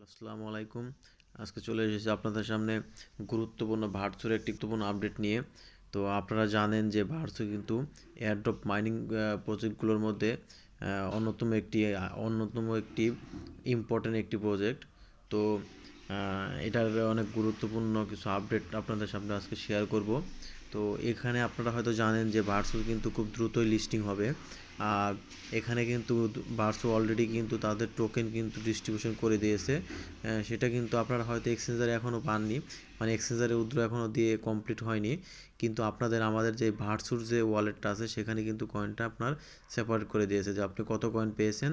আসসালামু আলাইকুম। আজকে চলে এসেছি আপনাদের সামনে গুরুত্বপূর্ণ ভার্চুয়াল একটি গুরুত্বপূর্ণ আপডেট নিয়ে। তো আপনারা জানেন যে ভার্চু কিন্তু এয়ারড্রপ মাইনিং প্রজেক্টগুলোর মধ্যে অন্যতম একটি ইম্পর্ট্যান্ট একটি প্রজেক্ট। তো এটার অনেক গুরুত্বপূর্ণ কিছু আপডেট আপনাদের সামনে আজকে শেয়ার করব। তো এখানে আপনারা হয়তো জানেন যে ভার্চু কিন্তু খুব দ্রুতই লিস্টিং হবে। আর এখানে কিন্তু ভার্চু অলরেডি কিন্তু তাদের টোকেন কিন্তু ডিস্ট্রিবিউশন করে দিয়েছে। সেটা কিন্তু আপনারা হয়তো এক্সচেঞ্জারে এখনও পাননি, মানে এক্সচেঞ্জারে উইথড্র এখনও দিয়ে কমপ্লিট হয়নি। কিন্তু আমাদের যে ভার্চুর যে ওয়ালেটটা আছে সেখানে কিন্তু কয়েনটা আপনার সেপারেট করে দিয়েছে যে আপনি কত কয়েন পেয়েছেন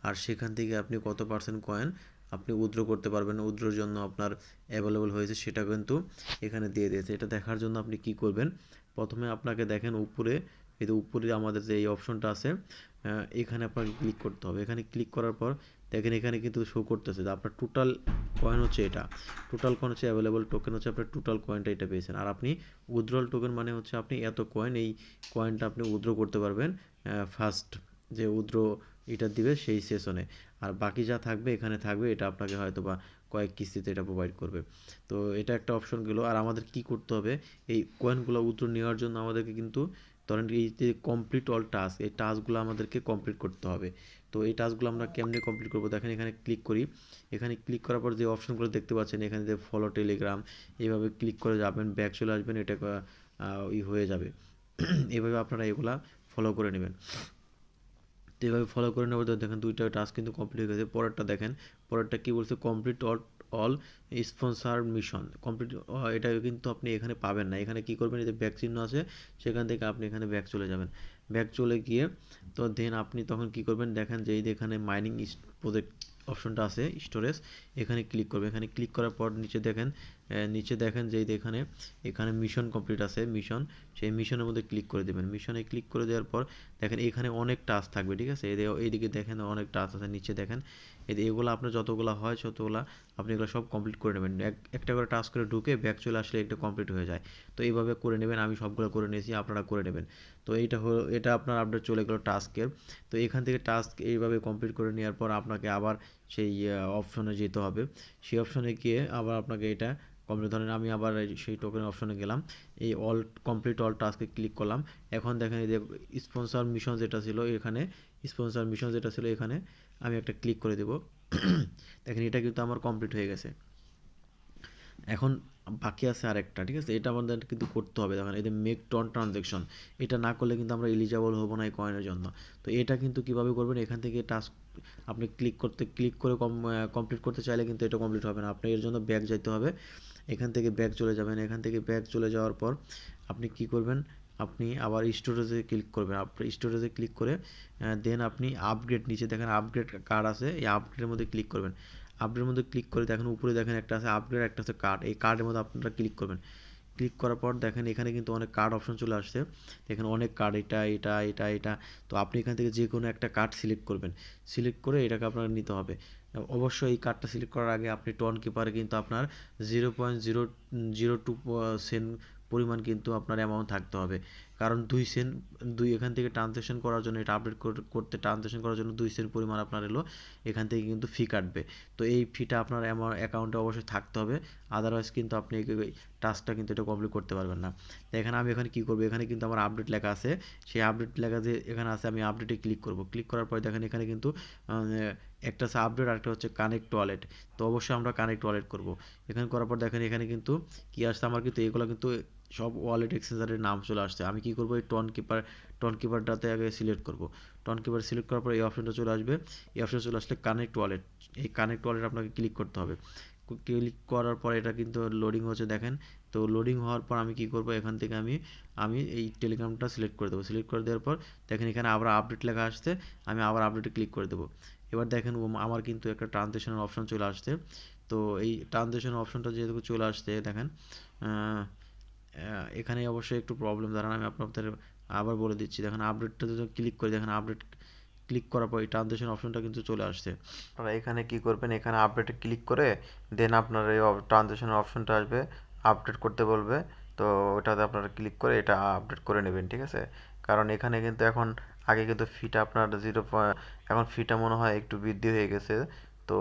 আর সেখান থেকে আপনি কত পার্সেন্ট কয়েন আপনি উইথড্র করতে পারবেন, উইথড্রর জন্য আপনার অ্যাভেলেবল হয়েছে সেটা কিন্তু এখানে দিয়ে দিয়েছে। এটা দেখার জন্য আপনি কি করবেন, প্রথমে আপনাকে দেখেন উপরে, এই যে উপরে আমাদের যে এই অপশনটা আছে এখানে আপনাকে ক্লিক করতে হবে। এখানে ক্লিক করার পর দেখেন এখানে কিন্তু শো করতেছে যে আপনার টোটাল কয়েন হচ্ছে এটা, টোটাল কয়েন হচ্ছে অ্যাভেলেবল টোকেন হচ্ছে আপনার টোটাল কয়েনটা এটা পেয়েছেন। আর আপনি উইথড্রল টোকেন মানে হচ্ছে আপনি এত কয়েন, এই কয়েনটা আপনি উইথড্র করতে পারবেন ফার্স্ট যে উইথড্র এটা দিবে সেই সেশনে। আর বাকি যা থাকবে এখানে থাকবে, এটা আপনাকে হয়তো বা কয়েক কিস্তিতে এটা প্রোভাইড করবে। তো এটা একটা অপশন গেল। আর আমাদের কি করতে হবে, এই কয়েনগুলো উইথড্র নেওয়ার জন্য আমাদেরকে কিন্তু ধরেন এই যে কমপ্লিট অল টাস্ক, এই টাস্কগুলো আমাদেরকে কমপ্লিট করতে হবে। তো এই টাস্কগুলো আমরা কেমনে কমপ্লিট করবো, দেখেন এখানে ক্লিক করি। এখানে ক্লিক করার পর যে অপশনগুলো দেখতে পাচ্ছেন এখানে যে ফলো টেলিগ্রাম, এইভাবে ক্লিক করে যাবেন, ব্যাক চলে আসবেন, এটা হয়ে যাবে। এইভাবে আপনারা এগুলা ফলো করে নেবেন। তো এইভাবে ফলো করে নেওয়ার পর দেখেন দুইটা টাস্ক কিন্তু কমপ্লিট হয়ে গেছে। পরেরটা দেখেন, পরেরটা কি বলছে, complete all all sponsor mission complete. এটা কিন্তু আপনি এখানে পাবেন না। এখানে কি করবেন, এই যে ব্যাক চিহ্ন আছে সেখান থেকে আপনি এখানে ব্যাক চলে যাবেন। ব্যাক চলে গিয়ে তো দেন আপনি তখন কি করবেন, দেখেন যে এই যে এখানে মাইনিং প্রজেক্ট অপশনটা আছে স্টোরেজ, এখানে ক্লিক করবে। এখানে ক্লিক করার পর নিচে দেখেন যে এখানে এখানে মিশন কমপ্লিট আছে, মিশন, সেই মিশনের মধ্যে ক্লিক করে দেবেন। মিশনে ক্লিক করে দেওয়ার পর দেখেন এখানে অনেক টাস্ক থাকবে, ঠিক আছে। এইদিকে দেখেন অনেক টাস্ক আছে, নিচে দেখেন এগুলো আপনার যতগুলো হয় ততগুলো আপনি এগুলো সব কমপ্লিট করে নেবেন। একটা করে টাস্ক করে ঢুকে ব্যাক চলে আসলে একটা কমপ্লিট হয়ে যায়। তো এইভাবে করে নেবেন, আমি সবগুলো করে নিয়েছি, আপনারা করে নেবেন। তো এটা আপনার আপডেট চলে গেলো টাস্কের। তো এখান থেকে টাস্ক এইভাবে কমপ্লিট করে নেওয়ার পর আপনাকে আবার সেই অপশনে যেতে হবে। সেই অপশনে গিয়ে আবার আপনাকে এটা কমপ্লিট, ধরেন আমি আবার সেই টোকেন অপশনে গেলাম, এই অল কমপ্লিট অল টাস্কে ক্লিক করলাম। এখন দেখেন এই যে স্পন্সর মিশন যেটা ছিল এখানে, স্পন্সর মিশন যেটা ছিল এখানে আমি একটা ক্লিক করে দেব। দেখেন এটা কিন্তু আমার কমপ্লিট হয়ে গেছে। এখন বাকি আছে আরেকটা, ঠিক আছে, এটা আমাদের কিন্তু করতে হবে। দেখেন এই যে মেক টন ট্রানজ্যাকশন, এটা না করলে কিন্তু আমরা এলিজিবল হব না এই কয়েনের জন্য। তো এটা কিন্তু কিভাবে করবেন, এখান থেকে টাস্ক আপনি ক্লিক করে কমপ্লিট করতে চাইলে কিন্তু এটা কমপ্লিট হবে না, আপনি এর জন্য ব্যাক যাইতে হবে। এখান থেকে ব্যাক চলে যাবেন। এখান থেকে ব্যাক চলে যাওয়ার পর আপনি কি করবেন, আপনি আবার স্টোরেজে ক্লিক করবেন। আপনি স্টোরেজে ক্লিক করে দেন আপনি আপগ্রেড, নিচে দেখেন আপগ্রেড কার্ড আছে, এই আপগ্রেডের মধ্যে ক্লিক করবেন। আপডেটের মধ্যে ক্লিক করে দেখেন উপরে দেখেন একটা আছে আপগ্রেড, একটা আছে কার্ড, এই কার্ডের মধ্যে আপনারা ক্লিক করবেন। ক্লিক করার পর দেখেন এখানে কিন্তু অনেক কার্ড অপশন চলে আসছে। দেখেন অনেক কার্ড, এটা এটা এটা এটা। তো আপনি এখান থেকে যে কোনো একটা কার্ড সিলেক্ট করবেন, সিলেক্ট করে এটাকে আপনার নিতে হবে। অবশ্যই এই কার্ডটা সিলেক্ট করার আগে আপনি টন কিপারে কিন্তু আপনার 0.002 সেন্ট পরিমাণ কিন্তু আপনার অ্যামাউন্ট থাকতে হবে। কারণ 2 সেন্ট, এখান থেকে ট্রানজ্যাকশন করার জন্য, এটা আপডেট করতে ট্রানজ্যাকশন করার জন্য 2 সেন্ট পরিমাণ আপনার এলো এখান থেকে কিন্তু ফি কাটবে। তো এই ফিটা আপনার আমার অ্যাকাউন্টে অবশ্যই থাকতে হবে, আদারওয়াইজ কিন্তু আপনি এই টাস্কটা কিন্তু এটা কমপ্লিট করতে পারবেন না। তো আমি এখানে কি করব, এখানে কিন্তু আমার আপডেট লেখা আছে, সেই আপডেট লেখা যে এখানে আছে আমি আপডেটে ক্লিক করব। ক্লিক করার পর দেখেন এখানে কিন্তু একটা আছে আপডেট, আরেকটা হচ্ছে কানেক্ট ওয়ালেট। তো অবশ্যই আমরা কানেক্ট ওয়ালেট করব। এখানে করার পর দেখেন এখানে কিন্তু কি আসছে, আমার কিন্তু এগুলো কিন্তু সব ওয়ালেট এক্সচেঞ্জারের নাম চলে আসছে। আমি কি করব, এই টন কিপারটাতে আগে সিলেক্ট করব। টন কিপার সিলেক্ট করার পর এই অপশনটা চলে আসবে। এই অপশন চলে আসলে কানেক্ট ওয়ালেট, এই কানেক্ট ওয়ালেট আপনাকে ক্লিক করতে হবে। ক্লিক করার পর এটা কিন্তু লোডিং হচ্ছে দেখেন। তো লোডিং হওয়ার পর আমি কি করব, এখান থেকে আমি এই টেলিগ্রামটা সিলেক্ট করে দেবো। সিলেক্ট করে দেওয়ার পর দেখেন এখানে আবার আপডেট লেখা আসছে, আমি আবার আপডেটে ক্লিক করে দেবো। এবার দেখেন আমার কিন্তু একটা ট্রানজ্যাকশনের অপশন চলে আসছে। তো এই ট্রানজ্যাকশন অপশনটা যেহেতু চলে আসছে দেখেন এখানে অবশ্যই একটু প্রবলেম দাঁড়ান, আমি আপনাদের আবার বলে দিচ্ছি। দেখেন আপডেটটা যদি ক্লিক করি, দেখেন আপডেট ক্লিক করার পর এই ট্রানজ্যাকশন অপশনটা কিন্তু চলে আসছে। আপনারা এখানে কি করবেন, এখানে আপডেটে ক্লিক করে দেন আপনার এই ট্রানজ্যাকশনের অপশনটা আসবে, আপডেট করতে বলবে। তো ওটাতে আপনারা ক্লিক করে এটা আপডেট করে নেবেন, ঠিক আছে। কারণ এখানে কিন্তু এখন আগে কিন্তু ফিটা আপনার এখন ফিটা মনে হয় একটু বৃদ্ধি হয়ে গেছে। তো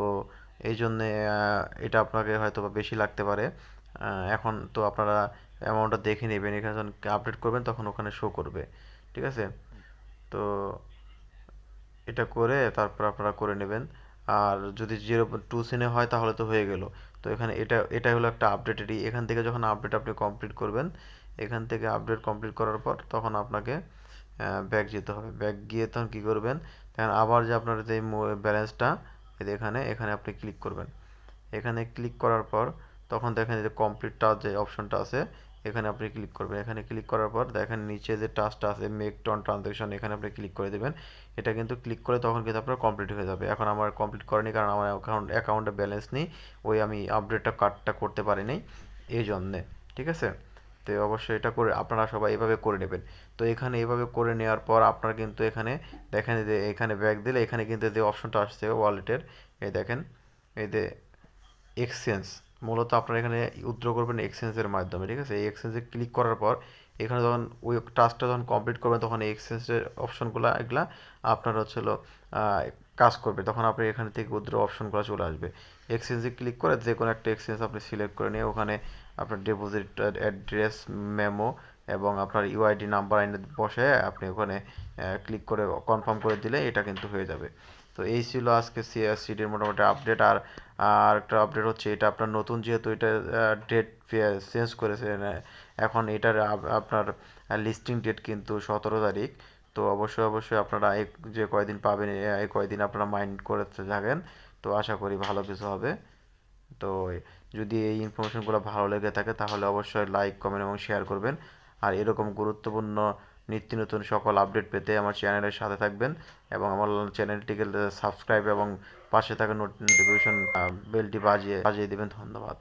এই জন্যে এটা আপনাকে হয়তো বা বেশি লাগতে পারে। এখন তো আপনারা অ্যামাউন্টটা দেখে নেবেন, এখানে যখন আপডেট করবেন তখন ওখানে শো করবে, ঠিক আছে? তো এটা করে তারপর আপনারা করে নেবেন। আর যদি 0.2 সেনে হয় তাহলে তো হয়ে গেল। তো এখানে এটা হলো একটা আপডেটেরই, এখান থেকে যখন আপডেট আপনি কমপ্লিট করবেন, এখান থেকে আপডেট কমপ্লিট করার পর তখন আপনাকে ব্যাক যেতে হবে। ব্যাক গিয়ে তখন কী করবেন, দেখেন আবার যে আপনার যে ব্যালেন্সটা, এই যে এখানে আপনি ক্লিক করবেন। এখানে ক্লিক করার পর তখন দেখেন যে কমপ্লিটটা যে অপশনটা আছে, এখানে আপনি ক্লিক করবেন। এখানে ক্লিক করার পর দেখেন নিচে যে টাস্কটা আছে মেক টন ট্রানজ্যাকশন, এখানে আপনি ক্লিক করে দেবেন। এটা কিন্তু ক্লিক করে তখন কিন্তু আপনার কমপ্লিট হয়ে যাবে। এখন আমার কমপ্লিট করেনি কারণ আমার অ্যাকাউন্টে ব্যালেন্স নেই, ওই আমি আপডেটটা কার্ডটা করতে পারিনি এই জন্যে, ঠিক আছে? তো অবশ্যই এটা করে আপনারা সবাই এভাবে করে নেবেন। তো এখানে এভাবে করে নেওয়ার পর আপনার কিন্তু এখানে দেখেন যে এখানে ব্যাক দিলে এখানে কিন্তু যে অপশনটা আসছে ওয়ালেটের, এই দেখেন এই যে এক্সচেঞ্জ, মূলত আপনারা এখানে উইথড্র করবেন এক্সচেঞ্জের মাধ্যমে, ঠিক আছে? এই এক্সচেঞ্জে ক্লিক করার পর এখানে যখন ওই টাস্কটা যখন কমপ্লিট করবেন তখন এই এক্সচেঞ্জের অপশনগুলো এগুলা আপনার হলো কাজ করবে, তখন আপনি এখানে থেকে উইথড্র অপশনগুলো চলে আসবে। এক্সচেঞ্জে ক্লিক করে যে কোনো একটা এক্সচেঞ্জ আপনি সিলেক্ট করে নিয়ে ওখানে আপনার ডিপোজিট অ্যাড্রেস, মেমো এবং আপনার ইউআইডি নাম্বার এনে বসে আপনি ওখানে ক্লিক করে কনফার্ম করে দিলে এটা কিন্তু হয়ে যাবে। তো এই ছিল আজকে সিআরসিডির মোটামুটি আপডেট। আর একটা আপডেট হচ্ছে, এটা আপনার নতুন যেহেতু এটা ডেট চেঞ্জ করেছে, এখন এটার আপনার লিস্টিং ডেট কিন্তু 17 তারিখ। তো অবশ্যই আপনারা এই যে কয়দিন পাবেন এই কয়দিন আপনারা মাইন্ড করে থাকেন। তো আশা করি ভালো কিছু হবে। তো যদি এই ইনফরমেশনগুলো ভালো লেগে থাকে তাহলে অবশ্যই লাইক, কমেন্ট এবং শেয়ার করবেন। আর এরকম গুরুত্বপূর্ণ নিত্য নতুন সকল আপডেট পেতে আমার চ্যানেলের সাথে থাকবেন এবং আমার চ্যানেলটিকে সাবস্ক্রাইব এবং পাশে থাকা নোটিফিকেশন বেলটি বাজিয়ে বাজিয়ে দেবেন। ধন্যবাদ।